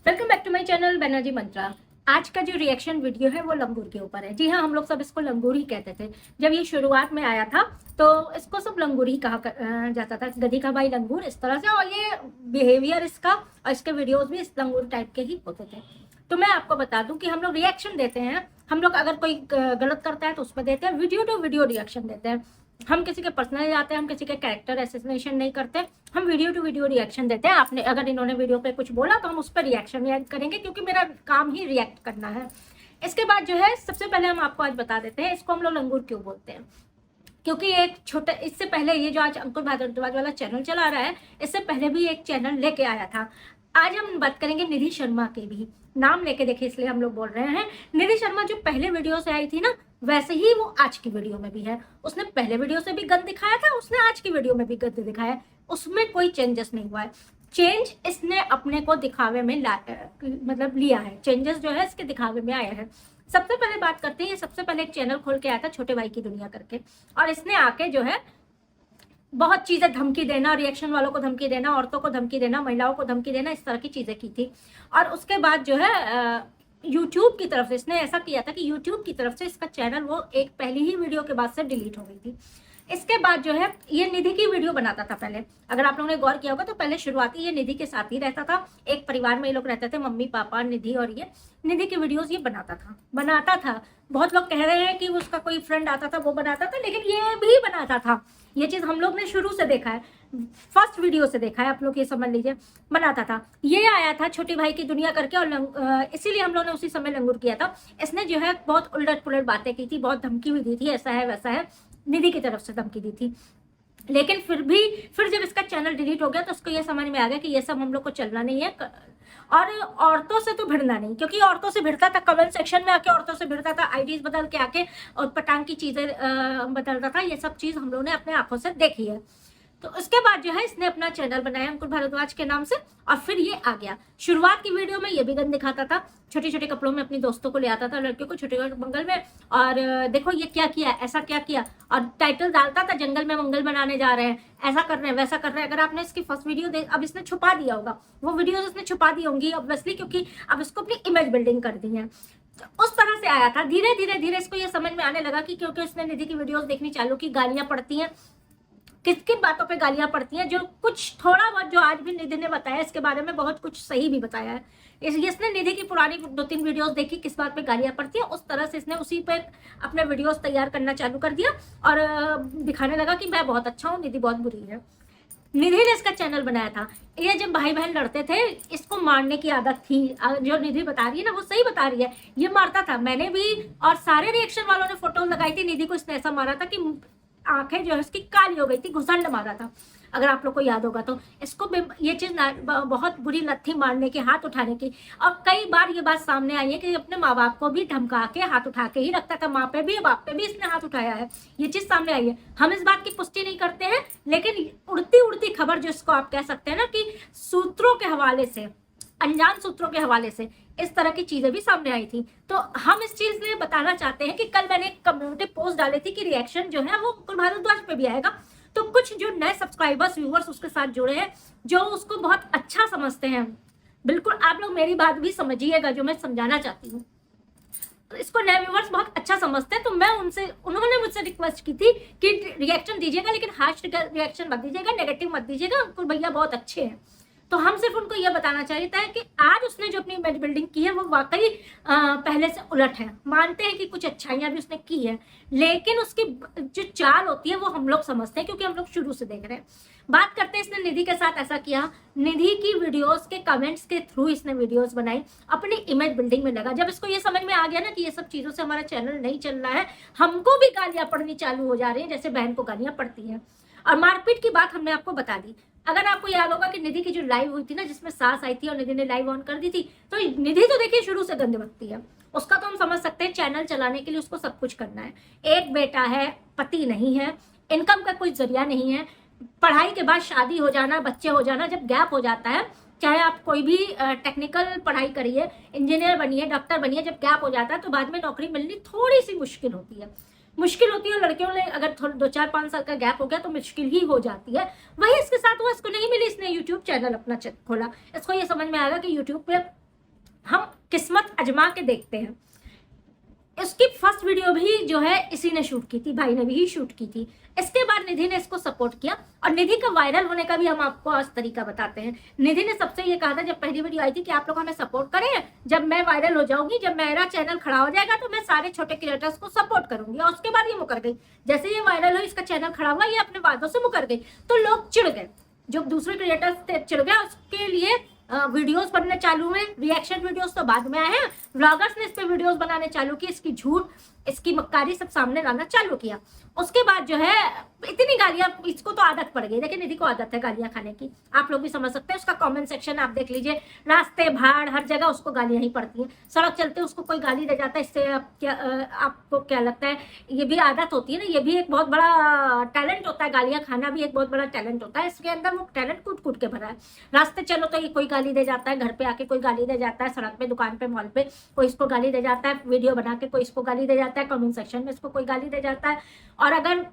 Welcome back to my channel Banerjee Mantra. आज का जो रिएक्शन वीडियो है वो लंगूर के ऊपर है। जी हाँ, हम लोग सब इसको लंगूर ही कहते थे। जब ये शुरुआत में आया था तो इसको सब लंगूर ही कहा जाता था, गधी का भाई लंगूर, इस तरह से। और ये बिहेवियर इसका और इसके वीडियोस भी इस लंगूर टाइप के ही होते थे। तो मैं आपको बता दूं कि हम लोग रिएक्शन देते हैं। हम लोग अगर कोई गलत करता है तो उस पर देते हैं, वीडियो टू वीडियो रिएक्शन देते हैं। हम किसी के पर्सनल जाते हैं, हम किसी के कैरेक्टर एसेसिनेशन नहीं करते, हम वीडियो टू वीडियो रिएक्शन देते हैं। आपने अगर इन्होंने वीडियो पे कुछ बोला तो हम उस पर रिएक्शन रिएक्ट करेंगे, क्योंकि मेरा काम ही रिएक्ट करना है। इसके बाद जो है, सबसे पहले हम आपको आज बता देते हैं इसको हम लोग लंगूर क्यों बोलते हैं। क्योंकि एक छोटा, इससे पहले ये जो आज अंकुर भारद्वाज वाला चैनल चला रहा है, इससे पहले भी एक चैनल लेके आया था। आज हम बात करेंगे निधि शर्मा के भी। नाम लेके देखे इसलिए हम लोग बोल रहे हैं। निधि शर्मा जो पहले वीडियो से आई थी ना, वैसे ही वो आज की वीडियो में भी है। उसने पहले वीडियो से भी गंद दिखाया था, उसने आज की वीडियो में भी गंद दिखाया। उसमें कोई चेंजेस नहीं हुआ है। चेंज इसने अपने को दिखावे में मतलब लिया है। चेंजेस जो है इसके दिखावे में आया है। सबसे पहले बात करते हैं, ये सबसे पहले एक चैनल खोल के आया था छोटे भाई की दुनिया करके, और इसने आके जो है बहुत चीजें, धमकी देना, रिएक्शन वालों को धमकी देना, औरतों को धमकी देना, महिलाओं को धमकी देना, इस तरह की चीजें की थी। और उसके बाद जो है यूट्यूब की तरफ से इसने ऐसा किया था कि यूट्यूब की तरफ से इसका चैनल वो एक पहली ही वीडियो के बाद से डिलीट हो गई थी। इसके बाद जो है ये निधि की वीडियो बनाता था पहले। अगर आप लोगों ने गौर किया होगा तो पहले शुरुआती ये निधि के साथ ही रहता था। एक परिवार में ये लोग रहते थे, मम्मी पापा निधि, और ये निधि की वीडियोस ये बनाता था। बहुत लोग कह रहे हैं कि उसका कोई फ्रेंड आता था वो बनाता था, लेकिन ये भी बनाता था। ये चीज हम लोग ने शुरू से देखा है, फर्स्ट वीडियो से देखा है, आप लोग ये समझ लीजिए। बनाता था, ये आया था छोटी भाई की दुनिया करके, और इसीलिए हम लोग ने उसी समय लंगूर किया था। इसने जो है बहुत उलट पुलट बातें की थी, बहुत धमकी भी दी थी, ऐसा है वैसा है, निधि की तरफ से धमकी दी थी। लेकिन फिर जब इसका चैनल डिलीट हो गया तो उसको ये समझ में आ गया कि ये सब हम लोग को चलना नहीं है। और औरतों से तो भिड़ना नहीं, क्योंकि औरतों से भिड़ता था, कमेंट सेक्शन में आके औरतों से भिड़ता था, आईडीज बदल के आके और पटांग की चीजें बदलता था। ये सब चीज हम लोगों ने अपने आंखों से देखी है। तो उसके बाद जो है इसने अपना चैनल बनाया अंकुर भारद्वाज के नाम से, और फिर ये आ गया। शुरुआत की वीडियो में ये भी गंद दिखाता था, छोटे छोटे कपड़ों में अपनी दोस्तों को ले आता था, लड़कियों को छोटे मंगल में, और देखो ये क्या किया, ऐसा क्या किया, और टाइटल डालता था जंगल में मंगल बनाने जा रहे हैं, ऐसा कर रहे हैं, वैसा कर रहे हैं। अगर आपने इसकी फर्स्ट वीडियो अब इसने छुपा दिया होगा, वो वीडियो इसने छुपा दी होंगी ऑब्वियसली, क्योंकि अब इसको अपनी इमेज बिल्डिंग कर दी है। तो उस तरह से आया था। धीरे धीरे इसको ये समझ में आने लगा कि क्योंकि इसने निधि की वीडियोस देखनी चालू की, गालियां पड़ती हैं, किस किन बातों पे गालियां पड़ती हैं, जो कुछ थोड़ा बहुत जो आज भी निधि ने बताया इसके बारे में बहुत कुछ सही भी बताया है। इसने निधि की पुरानी 2-3 वीडियोस देखी, किस बात पे गालियां पड़ती है, उस तरह से इसने उसी पे अपने वीडियोस तैयार करना चालू कर दिया, और दिखाने लगा कि मैं बहुत अच्छा हूँ, निधि बहुत बुरी है। निधि ने इसका चैनल बनाया था। ये जब भाई बहन लड़ते थे, इसको मारने की आदत थी। जो निधि बता रही है ना, वो सही बता रही है, ये मारता था। मैंने भी और सारे रिएक्शन वालों ने फोटो लगाई थी, निधि को इसने ऐसा मारा था कि आंखें जो है उसकी काली हो गई थी, घुसंड मारा था, अगर आप लोग को याद होगा तो। इसको ये चीज बहुत बुरी लत थी मारने की, हाथ उठाने की। और कई बार ये बात सामने आई है कि अपने माँ बाप को भी धमका के हाथ उठा के ही रखता था, माँ पे भी बाप पे भी इसने हाथ उठाया है। ये चीज सामने आई है। हम इस बात की पुष्टि नहीं करते हैं, लेकिन उड़ती उड़ती खबर जिसको आप कह सकते हैं ना, कि सूत्रों के हवाले से, अनजान सूत्रों के हवाले से इस तरह की चीजें भी सामने आई थी। तो हम इस चीज में बताना चाहते हैं कि कल मैंने एक कम्युनिटी पोस्ट डाली थी कि रिएक्शन जो है वो अंकुर भारद्वाज पे भी आएगा। तो कुछ जो नए सब्सक्राइबर्स, व्यूअर्स उसके साथ जुड़े हैं, जो उसको बहुत अच्छा समझते हैं, बिल्कुल आप लोग मेरी बात भी समझिएगा जो मैं समझाना चाहती हूँ। तो इसको नए व्यूअर्स बहुत अच्छा समझते हैं, तो मैं उन्होंने मुझसे रिक्वेस्ट की थी कि रिएक्शन दीजिएगा, लेकिन हार्श रिएक्शन मत दीजिएगा, नेगेटिव मत दीजिएगा, अंकुर भैया बहुत अच्छे हैं। तो हम सिर्फ उनको यह बताना चाहते हैं कि आज उसने जो अपनी इमेज बिल्डिंग की है वो वाकई पहले से उलट है। मानते हैं कि कुछ अच्छाइयां भी उसने की है, लेकिन उसकी जो चाल होती है वो हम लोग समझते हैं, क्योंकि हम लोग शुरू से देख रहे हैं। बात करते हैं, इसने निधि के साथ ऐसा किया। निधि की वीडियोस के कमेंट्स के थ्रू इसने वीडियोस बनाई, अपनी इमेज बिल्डिंग में लगा। जब इसको ये समझ में आ गया ना कि ये सब चीजों से हमारा चैनल नहीं चल रहा है, हमको भी गालियां पड़नी चालू हो जा रही है, जैसे बहन को गालियां पड़ती है। और मारपीट की बात हमने आपको बता दी। अगर आपको याद होगा कि निधि की जो लाइव हुई थी ना, जिसमें सास आई थी और निधि ने लाइव ऑन कर दी थी, तो निधि तो देखिए शुरू से गंद बकती है। उसका तो हम समझ सकते हैं, चैनल चलाने के लिए उसको सब कुछ करना है। एक बेटा है, पति नहीं है, इनकम का कोई जरिया नहीं है, पढ़ाई के बाद शादी हो जाना, बच्चे हो जाना, जब गैप हो जाता है, चाहे आप कोई भी टेक्निकल पढ़ाई करिए, इंजीनियर बनिए, डॉक्टर बनिए, जब गैप हो जाता है तो बाद में नौकरी मिलनी थोड़ी सी मुश्किल होती है। लड़कियों ने अगर 2-4-5 साल का गैप हो गया तो मुश्किल ही हो जाती है। वही इसके साथ हुआ, इसको नहीं मिली, इसने यूट्यूब चैनल अपना खोला। इसको ये समझ में आएगा कि यूट्यूब पे हम किस्मत आजमा के देखते हैं। इसकी फर्स्ट वीडियो भी जो है इसी ने शूट की थी, भाई ने भी शूट की थी। इसके बाद निधि ने इसको सपोर्ट किया और निधि का वायरल होने का भी हम आपको आज तरीका बताते हैं। निधि ने सबसे ये कहा था जब पहली वीडियो आई थी कि आप लोग हमें सपोर्ट करें, जब मैं वायरल हो जाऊंगी, जब मेरा चैनल खड़ा हो जाएगा तो मैं सारे छोटे क्रिएटर्स को सपोर्ट करूंगी। और उसके बाद ये मुकर गई। जैसे ये वायरल हुई, इसका चैनल खड़ा हुआ, ये अपने वादों से मुकर गई। तो लोग चिढ़ गए, जो दूसरे क्रिएटर्स थे चिढ़ गए। उसके लिए वीडियोस बनने चालू हुए। रिएक्शन वीडियोस तो बाद में आए हैं, व्लॉगर्स ने इस पे वीडियोस बनाने चालू की, इसकी झूठ, इसकी मक्कारी सब सामने लाना चालू किया। उसके बाद जो है इतनी गालियां, इसको तो आदत पड़ गई, लेकिन निधि को आदत है गालियां खाने की, आप लोग भी समझ सकते हैं। उसका कमेंट सेक्शन आप देख लीजिए, रास्ते भाड़ हर जगह उसको गालियां ही पड़ती हैं। सड़क चलते उसको कोई गाली दे जाता है, इससे आपको क्या लगता है? ये भी आदत होती है ना, ये भी एक बहुत बड़ा टैलेंट होता है। गालियां खाना भी एक बहुत बड़ा टैलेंट होता है। इसके अंदर वो टैलेंट कूट कूट के भरा है। रास्ते चलो तो ये कोई गाली दे जाता है, घर पे आके कोई गाली दे जाता है, सड़क पे, दुकान पे, मॉल पे कोई इसको गाली दे जाता है, वीडियो बना के कोई इसको गाली दे जाता है, कमेंट सेक्शन में इसको कोई गाली दे जाता है। और अगर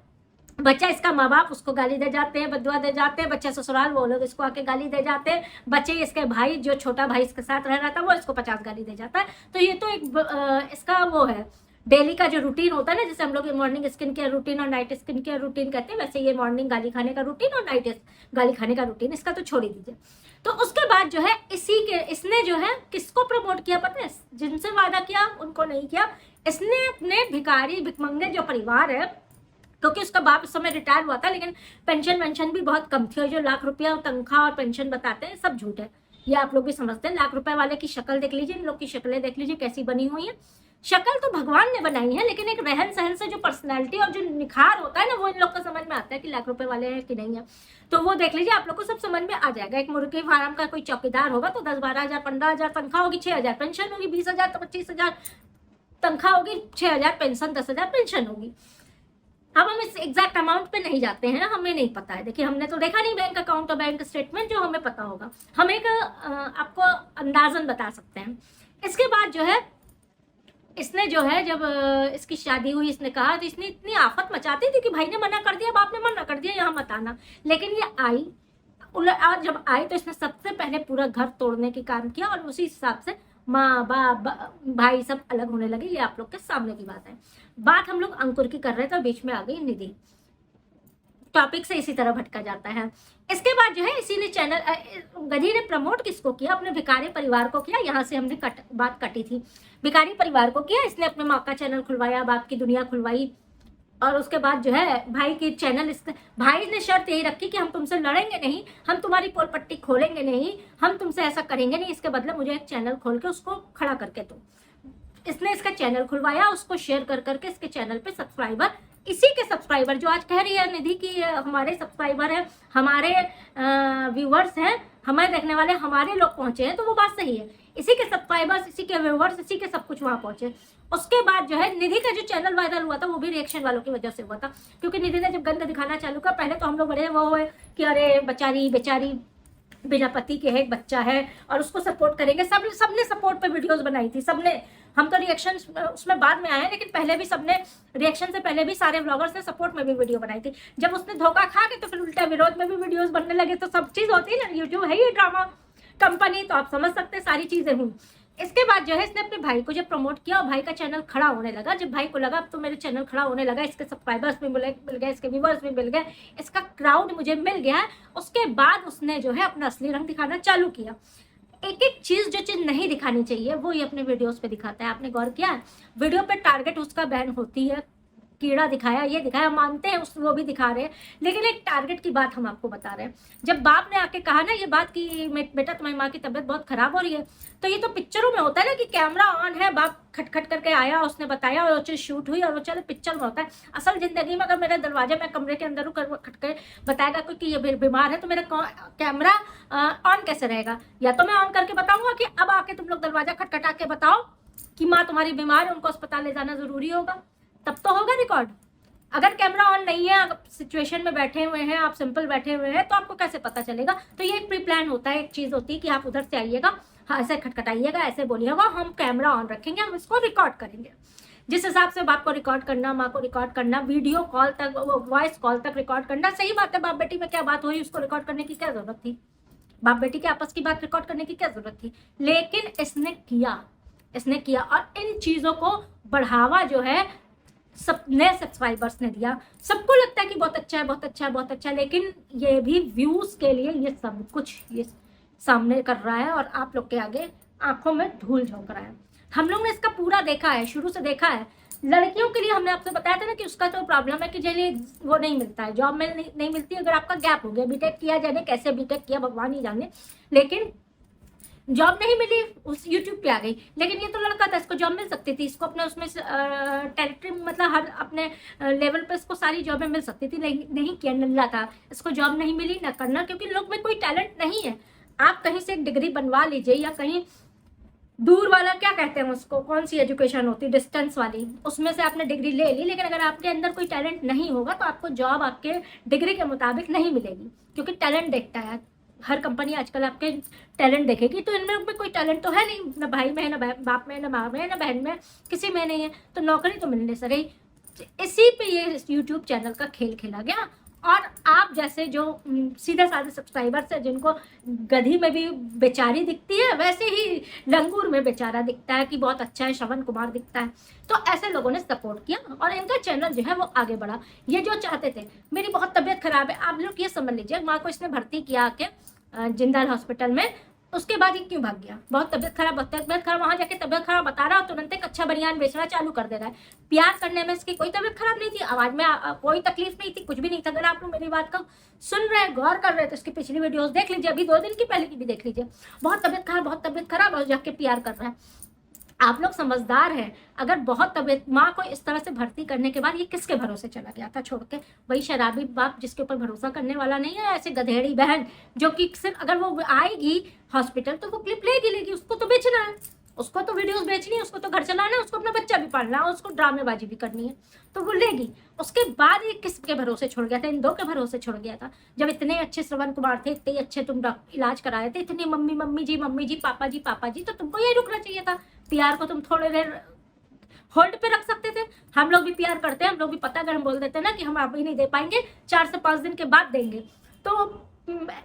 बच्चा, इसका माँ बाप उसको गाली दे जाते हैं, बदुआ दे जाते हैं। बच्चा ससुराल, वो लोग इसको आके गाली दे जाते हैं। बच्चे, इसके भाई, जो छोटा भाई इसके साथ रह रहा था, वो इसको 50 गाली दे जाता है। तो ये तो एक इसका वो है डेली का जो रूटीन होता है ना, जैसे हम लोग मॉर्निंग स्किन केयर रूटीन और नाइट स्किन केयर रूटीन कहते हैं, वैसे ये मॉर्निंग गाली खाने का रूटीन और नाइट गाली खाने का रूटीन, इसका तो छोड़ ही दीजिए। तो उसके बाद जो है इसने जो है किसको प्रमोट किया पता है? जिनसे वादा किया उनको नहीं किया। इसने अपने भिखारी भिखमंगे जो परिवार है, क्योंकि उसका बाप इस समय रिटायर हुआ था, लेकिन पेंशन वेंशन भी बहुत कम थी, और जो लाख रुपया तनख्वाह और पेंशन बताते हैं सब झूठ है। ये आप लोग भी समझते हैं। लाख रुपए वाले की शक्ल देख लीजिए, इन लोग की शक्लें देख लीजिए कैसी बनी हुई है। शक्ल तो भगवान ने बनाई है, लेकिन एक रहन सहन से जो पर्सनैलिटी और जो निखार होता है ना, वो इन लोग को समझ में आता है कि लाख रुपए वाले हैं कि नहीं है। तो वो देख लीजिए, आप लोग को सब समझ में आ जाएगा। एक मुर्गी फार्म का कोई चौकीदार होगा तो 10-12 हज़ार 15 हज़ार तनख्वाह होगी, 6 हज़ार पेंशन होगी, 20 हज़ार तो 25 हज़ार तनख्वाह होगी, 6 हज़ार पेंशन, 10 हज़ार पेंशन होगी। अब हम इस एग्जैक्ट अमाउंट पे नहीं जाते हैं, हमें नहीं पता है। देखिए, हमने तो देखा नहीं बैंक अकाउंट और बैंक स्टेटमेंट, जो हमें पता होगा। हम एक आपको अंदाजन बता सकते हैं। इसके बाद जो है इसने जो है, जब इसकी शादी हुई, इसने कहा, तो इसने इतनी आफत मचाती थी कि भाई ने मना कर दिया, बाप ने मना कर दिया, यहाँ मत आना। लेकिन ये आई, और जब आई तो इसने सबसे पहले पूरा घर तोड़ने के काम किया, और उसी हिसाब से माँ बाप भाई सब अलग होने लगे। ये आप लोग के सामने की बात है। बात हम लोग अंकुर की कर रहे थे, बीच में आ गई निधि। टॉपिक से इसी तरह भटका जाता है। इसके बाद जो है इसी ने चैनल, गधी ने प्रमोट किसको किया? अपने भिखारी परिवार को किया। यहाँ से हमने बात कटी थी, भिखारी परिवार को किया। इसने अपने माँ का चैनल खुलवाया, बाप की दुनिया खुलवाई, और उसके बाद जो है भाई की चैनल, भाई ने शर्त यही रखी कि हम तुमसे लड़ेंगे नहीं, हम तुम्हारी पोल पट्टी खोलेंगे नहीं, हम तुमसे ऐसा करेंगे नहीं, इसके बदले मुझे एक चैनल खोल के उसको खड़ा करके दो। इसने इसका चैनल खुलवाया, उसको शेयर कर करके इसके चैनल पे सब्सक्राइबर, इसी के सब्सक्राइबर, जो आज कह रही है निधि की हमारे सब्सक्राइबर है, हमारे व्यूवर्स हैं, हमें देखने वाले हमारे लोग पहुंचे हैं, तो वो बात सही है। इसी के सब्सक्राइबर्स, इसी के व्यूवर्स, इसी के सब कुछ वहां पहुंचे। उसके बाद जो है निधि का जो चैनल वायरल हुआ था, वो भी रिएक्शन वालों की वजह से हुआ था, क्योंकि निधि ने जब गंद दिखाना चालू किया, पहले तो हम लोग बड़े वो हुए कि अरे बेचारी बिना पति के है, एक बच्चा है और उसको सपोर्ट करेंगे। सबने सपोर्ट पे वीडियोस बनाई थी, सबने। हम तो रिएक्शन उसमें बाद में आए, लेकिन पहले भी सबने, रिएक्शन से पहले भी सारे व्लॉगर्स ने सपोर्ट में भी वीडियो बनाई थी। जब उसने धोखा खा के तो फिर उल्टा विरोध में भी वीडियोस बनने लगे। तो सब चीज होती है ना, यूट्यूब है ये ड्रामा कंपनी, तो आप समझ सकते हैं सारी चीजें हुई। इसके बाद जो है इसने अपने भाई को जब प्रमोट किया और भाई का चैनल खड़ा होने लगा, जब भाई को लगा अब तो मेरे चैनल खड़ा होने लगा, इसके सब्सक्राइबर्स भी मिल गए, इसके व्यूवर्स भी मिल गए, इसका क्राउड मुझे मिल गया है, उसके बाद उसने जो है अपना असली रंग दिखाना चालू किया। एक एक चीज, जो चीज नहीं दिखानी चाहिए वो ये अपने वीडियोस पे दिखाता है। आपने गौर किया है? वीडियो पे टारगेट उसका बैन होती है, कीड़ा दिखाया, ये दिखाया, मानते हैं उस, वो भी दिखा रहे हैं, लेकिन एक टारगेट की बात हम आपको बता रहे हैं। जब बाप ने आके कहा ना ये बात कि बेटा तुम्हारी माँ की तबीयत बहुत खराब हो रही है, तो ये तो पिक्चरों में होता है ना कि कैमरा ऑन है, बाप खटखट करके आया, उसने बताया और वो चीज शूट हुई और वो चलो पिक्चर में होता है। असल जिंदगी में अगर मेरे दरवाजे में कमरे के अंदर खटके बताएगा कोई कि ये बीमार है, तो मेरा कैमरा ऑन कैसे रहेगा? या तो मैं ऑन करके बताऊंगा कि अब आके तुम लोग दरवाजा खटखटा के बताओ कि माँ तुम्हारी बीमार है, उनको अस्पताल ले जाना जरूरी होगा, तब तो होगा रिकॉर्ड। अगर कैमरा ऑन नहीं है, सिचुएशन में बैठे हुए हैं, आप सिंपल बैठे हुए हैं, तो आपको कैसे पता चलेगा? तो ये एक प्री प्लान होता है, एक चीज होती है कि आप उधर से आइएगा, हाँ ऐसे खटखटाइएगा, ऐसे बोलिएगा, हम कैमरा ऑन रखेंगे, हम इसको रिकॉर्ड करेंगे। जिस हिसाब से बाप को रिकॉर्ड करना, माँ को रिकॉर्ड करना, वीडियो कॉल तक, वॉइस कॉल तक रिकॉर्ड करना, सही बात है। बाप बेटी में क्या बात हुई, उसको रिकॉर्ड करने की क्या जरूरत थी? बाप बेटी के आपस की बात रिकॉर्ड करने की क्या जरूरत थी, लेकिन इसने किया और इन चीजों को बढ़ावा जो है सब नए सब्सक्राइबर्स ने दिया। सबको लगता है कि बहुत अच्छा है, बहुत अच्छा है, बहुत अच्छा है, लेकिन ये भी व्यूज के लिए ये सब कुछ ये सामने कर रहा है और आप लोग के आगे आंखों में धूल झोंक रहा है। हम लोग ने इसका पूरा देखा है, शुरू से देखा है। लड़कियों के लिए हमने आपसे बताया था ना कि उसका तो प्रॉब्लम है कि चलिए वो नहीं मिलता है, जॉब में नहीं मिलती। अगर आपका गैप हो गया, बीटेक किया, जाने कैसे बीटेक किया भगवान ही जाने, लेकिन जॉब नहीं मिली, उस यूट्यूब पे आ गई। लेकिन ये तो लड़का था, इसको जॉब मिल सकती थी, इसको अपने उसमें टेरिटरी मतलब हर अपने लेवल पे इसको सारी जॉबें मिल सकती थी, नहीं किया, नल्ला था, इसको जॉब नहीं मिली ना करना, क्योंकि लोग में कोई टैलेंट नहीं है। आप कहीं से एक डिग्री बनवा लीजिए या कहीं दूर वाला क्या कहते हैं उसको, कौन सी एजुकेशन होती है, डिस्टेंस वाली, उसमें से आपने डिग्री ले ली, लेकिन अगर आपके अंदर कोई टैलेंट नहीं होगा तो आपको जॉब आपके डिग्री के मुताबिक नहीं मिलेगी, क्योंकि टैलेंट देखता है हर कंपनी आजकल, आपके टैलेंट देखेगी। तो इनमें कोई टैलेंट तो है नहीं, ना भाई में, ना बाप में, ना माँ में, ना बहन में, किसी में नहीं है, तो नौकरी तो मिलने से रही। इसी पे ये यूट्यूब चैनल का खेल खेला गया। और आप जैसे जो सीधे साधे सब्सक्राइबर्स हैं, जिनको गधी में भी बेचारी दिखती है, वैसे ही लंगूर में बेचारा दिखता है कि बहुत अच्छा है, श्रवण कुमार दिखता है, तो ऐसे लोगों ने सपोर्ट किया और इनका चैनल जो है वो आगे बढ़ा। ये जो चाहते थे, मेरी बहुत तबीयत खराब है, आप लोग ये समझ लीजिए, माँ को इसने भर्ती किया के जिंदाल हॉस्पिटल में, उसके बाद ये क्यों भाग गया? बहुत तबियत खराब, वहां जाके तबियत खराब बता रहा, तुरंत एक अच्छा बनियान बेचना चालू कर दे रहा है। प्यार करने में इसकी कोई तबियत खराब नहीं थी, आवाज में कोई तकलीफ नहीं थी, कुछ भी नहीं था। अगर आप लोग मेरी बात को सुन रहे हैं, गौर कर रहे हैं, तो इसकी पिछली वीडियोस देख लीजिए, अभी 2 दिन की पहले की भी देख लीजिए। बहुत तबियत खराब और जाके प्यार कर रहा है। आप लोग समझदार हैं, अगर बहुत तबियत, माँ को इस तरह से भर्ती करने के बाद ये किसके भरोसे चला गया था छोड़ के? वही शराबी बाप जिसके ऊपर भरोसा करने वाला नहीं है, ऐसे गधेड़ी बहन जो कि सिर्फ अगर वो आएगी हॉस्पिटल तो वो क्लिप लेगी, उसको तो बेचना है, उसको तो वीडियोस बेचनी है, उसको तो घर चलाना है, उसको अपना बच्चा भी पालना है, उसको ड्रामेबाजी भी करनी है, तो वो लेगी। उसके बाद ये किसके भरोसे छोड़ गया था? इन 2 के भरोसे छोड़ गया था। जब इतने अच्छे श्रवण कुमार थे, इतने अच्छे तुम इलाज कराए थे, इतनी मम्मी जी, पापा जी, तो तुमको यही रुकना चाहिए था। पीआर को तुम थोड़ी देर होल्ड पे रख सकते थे। हम लोग भी प्यार करते हैं, हम लोग भी पता, अगर हम बोल देते ना कि हम अभी नहीं दे पाएंगे, 4 से 5 दिन के बाद देंगे, तो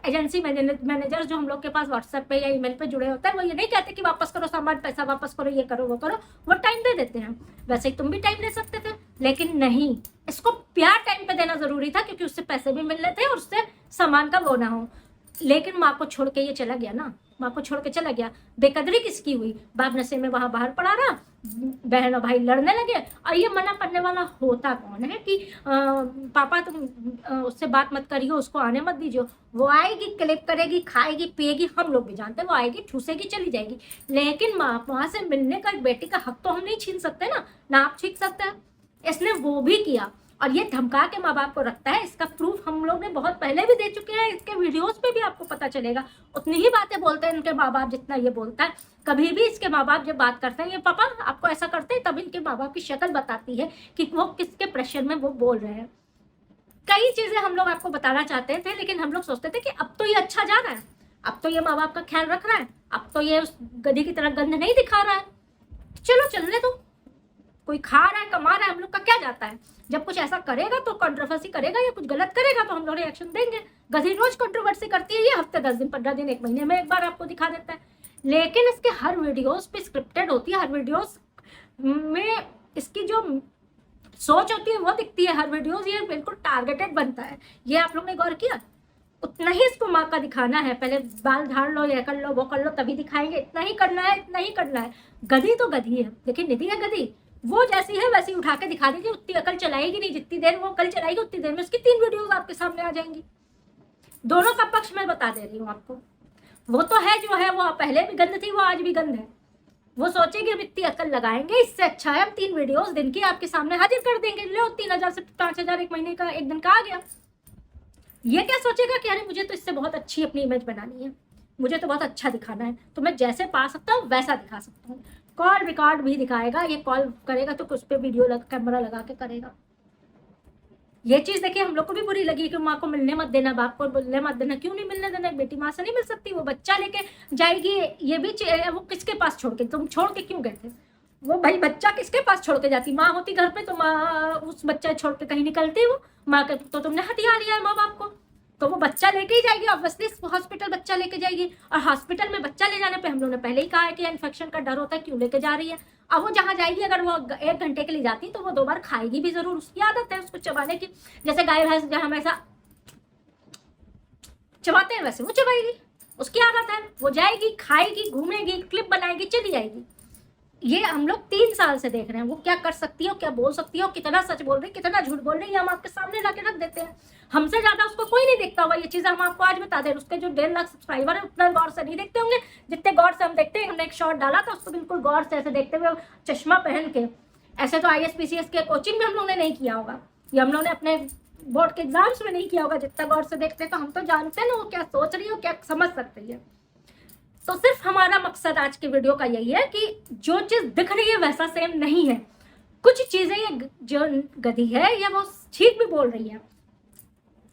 एजेंसी मैनेजर जो हम लोग के पास व्हाट्सएप पे या ईमेल पे जुड़े होते हैं, वो ये नहीं कहते कि वापस करो सामान, पैसा वापस करो, ये करो, वो करो, वो टाइम दे देते हैं। वैसे ही तुम भी टाइम दे सकते थे, लेकिन नहीं, इसको प्यार टाइम पे देना जरूरी था, क्योंकि उससे पैसे भी मिल रहे थे और उससे सामान का वो ना हो। लेकिन माँ को छोड़ के ये चला गया ना, माँ को छोड़ के चला गया। बेकदरी किसकी हुई? बाप नशे में वहां बाहर पड़ा रहा, बहन और भाई लड़ने लगे, और ये मना करने वाला होता कौन है कि पापा तुम उससे बात मत करियो, उसको आने मत दीजिए। वो आएगी, क्लिप करेगी, खाएगी, पिएगी, हम लोग भी जानते हैं, वो आएगी, ठूसेगी, चली जाएगी। लेकिन माँ वहां से मिलने का एक बेटी का हक तो हम नहीं छीन सकते ना आप छीन सकते हैं। इसने वो भी किया और ये धमका के माँ बाप को रखता है। इसका प्रूफ हम लोग ने बहुत पहले भी दे चुके हैं, इसके वीडियोस पे भी आपको पता चलेगा। उतनी ही बातें बोलते हैं इनके माँ बाप जितना ये बोलता है। कभी भी इसके माँ बाप जब बात करते हैं, ये पापा आपको ऐसा करते हैं, तब इनके माँ बाप की शक्ल बताती है कि वो किसके प्रेशर में वो बोल रहे हैं। कई चीजें हम लोग आपको बताना चाहते थे, लेकिन हम लोग सोचते थे कि अब तो ये अच्छा जा रहा है, अब तो ये माँ बाप का ख्याल रख रहा है, अब तो ये उस गधी की तरह गंध नहीं दिखा रहा है, चलो चलने दो। कोई खा रहा है, कमा रहा है, हम लोग का क्या जाता है? जब कुछ ऐसा करेगा तो कंट्रोवर्सी करेगा, या कुछ गलत करेगा तो हम लोग रिएक्शन देंगे। गधी रोज कंट्रोवर्सी करती है, ये हफ्ते 10 दिन 15 दिन 1 महीने में एक बार आपको दिखा देता है। लेकिन इसके हर वीडियोस पे स्क्रिप्टेड होती है, हर वीडियोस में इसकी जो सोच होती है वो दिखती है, हर वीडियोस ये बिल्कुल टारगेटेड बनता है। ये आप लोग ने गौर किया? उतना ही इसको माँ का दिखाना है, पहले बाल झाड़ लो, ये कर लो, वो कर लो, तभी दिखाएंगे। इतना ही करना है, इतना ही करना है। गधी तो गधी है, लेकिन निधि है गधी, वो जैसी है वैसी उठा के दिखा दीजिए। उतनी अकल चलाएगी नहीं, जितनी देर वो अकल चलाएगी उतनी देर में उसकी 3 वीडियोस आपके सामने आ जाएंगी। दोनों का पक्ष मैं बता दे रही हूँ आपको। वो तो है जो है, वो पहले भी गंद थी, वो आज भी गंद है। वो सोचेगी हम इतनी अकल लगाएंगे, इससे अच्छा है हम 3 वीडियोस दिन की आपके सामने हाजिर कर देंगे, लो 3000 से 5000 1 महीने का, 1 दिन का आ गया। ये क्या सोचेगा कि अरे मुझे तो इससे बहुत अच्छी अपनी इमेज बनानी है, मुझे तो बहुत अच्छा दिखाना है, तो मैं जैसे पा सकता हूँ वैसा दिखा सकता हूँ। कॉल रिकॉर्ड भी दिखाएगा, ये कॉल करेगा तो उस पर वीडियो कैमरा लगा के करेगा। ये चीज देखिए हम लोग को भी बुरी लगी कि माँ को मिलने मत देना, बाप को मिलने मत देना। क्यों नहीं मिलने देना? बेटी माँ से नहीं मिल सकती? वो बच्चा लेके जाएगी, ये भी वो किसके पास छोड़ के, तुम छोड़ के क्यों गए थे? वो भाई बच्चा किसके पास छोड़ के जाती? माँ होती घर पे तो माँ उस बच्चा छोड़ के कहीं निकलती, वो माँ के तो तुमने हथिया लिया है माँ बाप को। तो वो बच्चा लेके ही जाएगी, ऑब्वियसली हॉस्पिटल बच्चा लेके जाएगी। और हॉस्पिटल में बच्चा ले जाने पे हम लोगों ने पहले ही कहा है कि इन्फेक्शन का डर होता है, क्यों लेके जा रही है। अब वो जहाँ जाएगी, अगर वो 1 घंटे के लिए जाती तो वो 2 बार खाएगी भी जरूर, उसकी आदत है उसको चबाने की। जैसे गाय भैंस जहाँ हमेशा चबाते हैं वैसे वो चबाएगी, उसकी आदत है। वो जाएगी, खाएगी, घूमेगी, क्लिप बनाएगी, चली जाएगी। ये हम लोग 3 साल से देख रहे हैं वो क्या कर सकती है, क्या बोल सकती है, कितना सच बोल रही है, कितना झूठ बोल रही है, हम आपके सामने लाके रख देते हैं। हमसे ज्यादा उसको कोई नहीं देखता हुआ ये चीजें, हम आपको आज बता दें। उसके जो 1.5 लाख सब्सक्राइबर है उतना गौर से नहीं देखते होंगे जितने गौर से हम देखते हैं। हमने एक शॉर्ट डाला था उसको बिल्कुल गौर से ऐसे देखते हुए, चश्मा पहन के। ऐसे तो IAS-PCS के कोचिंग में हम लोगों ने नहीं किया होगा, या हम लोगों ने अपने बोर्ड के एग्जाम्स में नहीं किया होगा। जितना गौर से देखते हैं तो हम तो जानते हैं ना वो क्या सोच रही है, क्या समझ सकती है। तो सिर्फ हमारा मकसद आज की वीडियो का यही है कि जो चीज दिख रही है वैसा सेम नहीं है। कुछ चीजें ये जो गधी है या वो ठीक भी बोल रही है।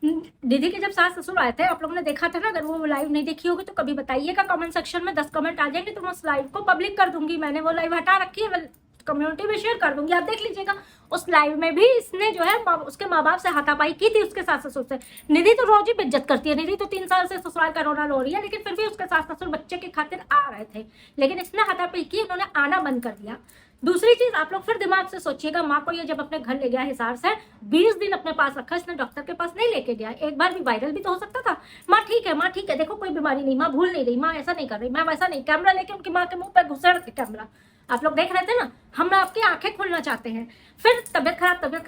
दीदी के जब सास ससुर आए थे, आप लोगों ने देखा था ना, अगर वो लाइव नहीं देखी होगी तो कभी बताइएगा कमेंट सेक्शन में। 10 कमेंट आ जाएंगे तो मैं उस लाइव को पब्लिक कर दूंगी। मैंने वो लाइव हटा रखी है, कम्युनिटी में शेयर कर दूंगी, आप देख लीजिएगा। उस लाइव में भी इसने जो है उसके माँ बाप से हाथापाई की थी, उसके सास ससुर से। निधि तो रोज ही बेइज्जत करती है, निधि तो 3 साल से ससुराल का रोना रो रही है, लेकिन फिर भी उसके सास ससुर बच्चे की खातिर आ रहे थे, लेकिन इसने हाथापाई की, उन्होंने आना बंद कर दिया। दूसरी चीज, आप लोग फिर दिमाग से सोचिएगा, माँ को ये जब अपने घर ले गया हिसार से, 20 दिन अपने पास रखा, इसने डॉक्टर के पास नहीं लेके गया। एक बार भी वायरल भी तो हो सकता था। माँ ठीक है, माँ ठीक है, देखो कोई बीमारी नहीं, माँ भूल नहीं रही, माँ ऐसा नहीं कर रही, माँ वैसा नहीं। कैमरा लेके उनकी माँ के मुंह पे घुसेड़ के कैमरा, आप लोग देख रहे थे ना। हम आपकी आंखें खोलना चाहते हैं। फिर तबियत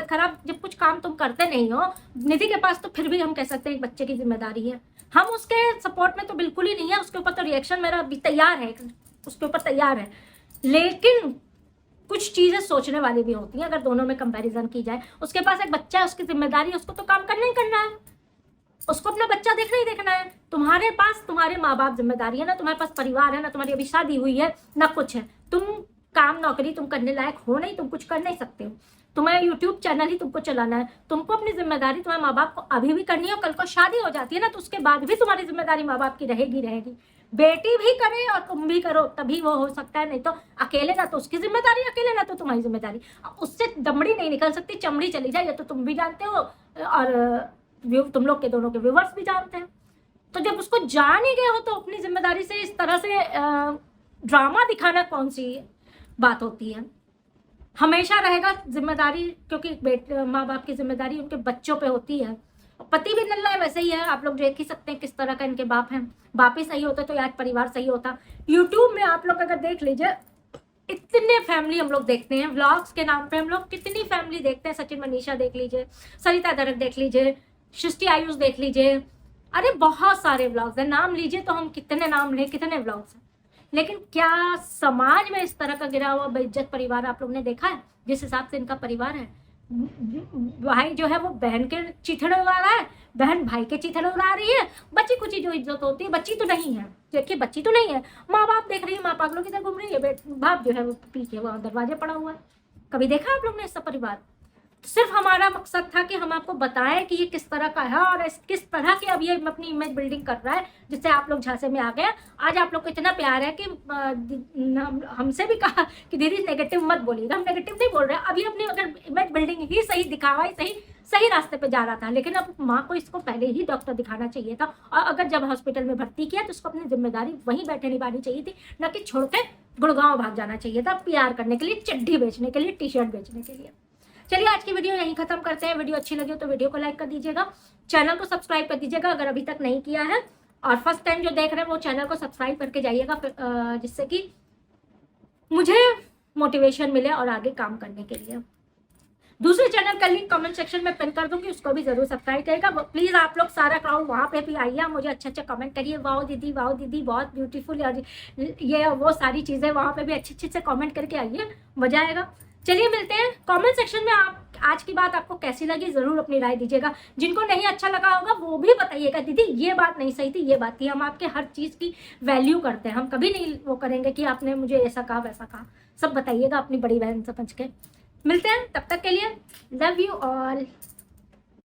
खराब, जब कुछ काम तुम करते नहीं हो निधि के पास, तो फिर भी हम कह सकते हैं एक बच्चे की जिम्मेदारी है। हम उसके सपोर्ट में तो बिल्कुल ही नहीं है, उसके ऊपर तो रिएक्शन मेरा अभी तैयार है, उसके ऊपर तैयार है। लेकिन कुछ चीजें सोचने वाली भी होती हैं अगर दोनों में कंपैरिजन की जाए। उसके पास एक बच्चा है, उसकी जिम्मेदारी है, उसको तो काम करना ही करना है, उसको अपना बच्चा देखना ही देखना है। तुम्हारे पास तुम्हारे माँ बाप जिम्मेदारी है ना, तुम्हारे पास परिवार है ना, तुम्हारी अभी शादी हुई है ना, कुछ है, तुम काम नौकरी तुम करने लायक हो नहीं, तुम कुछ कर नहीं सकते हो। तुम्हारा यूट्यूब चैनल ही तुमको चलाना है, तुमको अपनी जिम्मेदारी तुम्हारे माँ बाप को अभी भी करनी है। कल को शादी हो जाती है ना, तो उसके बाद भी तुम्हारी जिम्मेदारी माँ बाप की रहेगी। बेटी भी करे और तुम भी करो, तभी वो हो सकता है। नहीं तो अकेले ना तो उसकी जिम्मेदारी, अकेले ना तो तुम्हारी जिम्मेदारी। उससे दमड़ी नहीं निकल सकती, चमड़ी चली जाए, ये तो तुम भी जानते हो और तुम लोग के दोनों के व्यूवर्स भी जानते हैं। तो जब उसको जान ही गए हो तो अपनी जिम्मेदारी से इस तरह से ड्रामा दिखाना कौन सी बात होती है। हमेशा रहेगा जिम्मेदारी, क्योंकि माँ बाप की जिम्मेदारी उनके बच्चों पे होती है। पति भी नल्ला है, वैसे ही है। आप लोग देख ही सकते हैं किस तरह का इनके बाप हैं। बाप ही सही होता तो आज परिवार सही होता। यूट्यूब में आप लोग अगर देख लीजिए, इतने फैमिली हम लोग देखते हैं, व्लॉग्स के नाम पे हम लोग कितनी फैमिली देखते हैं। सचिन मनीषा देख लीजिए, सरिता दरक देख लीजिए, सृष्टि आयुष देख लीजिए, अरे बहुत सारे व्लॉग्स हैं, नाम लीजिए तो हम कितने नाम लें, कितने व्लॉग्स हैं। लेकिन क्या समाज में इस तरह का गिरा हुआ बेइज्जत परिवार आप लोग ने देखा है? जिस हिसाब से इनका परिवार है, भाई जो है वो बहन के चीथड़े उड़ा रहा है, बहन भाई के चीथड़े उड़ा रही है। बच्ची कुछ जो इज्जत होती है, बच्ची तो नहीं है, देखिए बच्ची तो नहीं है। माँ बाप देख रही है, माँ पागलों की तरह घूम रही है, बाप जो है वो पीछे वहाँ दरवाजे पड़ा हुआ है। कभी देखा आप लोग ने ऐसा परिवार? सिर्फ हमारा मकसद था कि हम आपको बताएं कि ये किस तरह का है और किस तरह की अब ये अपनी इमेज बिल्डिंग कर रहा है, जिससे आप लोग झांसे में आ गए। आज आप लोग को इतना प्यार है कि हमसे भी कहा कि दीदी नेगेटिव मत बोलिएगा। हम नेगेटिव नहीं बोल रहे हैं, अभी अपनी अगर इमेज बिल्डिंग ही सही, दिखावा ही सही रास्ते पे जा रहा था। लेकिन अब माँ को इसको पहले ही डॉक्टर दिखाना चाहिए था, और अगर जब हॉस्पिटल में भर्ती किया तो उसको अपनी जिम्मेदारी वहीं बैठे निभानी चाहिए थी, न कि छोड़ के गुड़गांव भाग जाना चाहिए था PR करने के लिए, चड्डी बेचने के लिए, T-शर्ट बेचने के लिए। चलिए आज की वीडियो यहीं खत्म करते हैं। वीडियो अच्छी लगी हो तो वीडियो को लाइक कर दीजिएगा, चैनल को सब्सक्राइब कर दीजिएगा अगर अभी तक नहीं किया है, और फर्स्ट टाइम जो देख रहे हैं वो चैनल को सब्सक्राइब करके जाइएगा, जिससे कि मुझे मोटिवेशन मिले और आगे काम करने के लिए। दूसरे चैनल का लिंक कमेंट सेक्शन में पिन कर दूंगी, उसको भी जरूर सब्सक्राइब करिएगा। प्लीज आप लोग सारा क्राउड वहाँ पे भी आइए, मुझे अच्छा कमेंट करिए, वाओ दीदी बहुत ब्यूटीफुल, और ये वो सारी चीजें वहाँ पे भी अच्छे से कमेंट करके आइए, मजा आएगा। चलिए मिलते हैं। कमेंट सेक्शन में आप आज की बात आपको कैसी लगी जरूर अपनी राय दीजिएगा। जिनको नहीं अच्छा लगा होगा वो भी बताइएगा, दीदी ये बात नहीं सही थी, ये बात थी। हम आपके हर चीज की वैल्यू करते हैं, हम कभी नहीं वो करेंगे कि आपने मुझे ऐसा कहा वैसा कहा। सब बताइएगा अपनी बड़ी बहन समझ के। मिलते हैं, तब तक के लिए लव यू ऑल।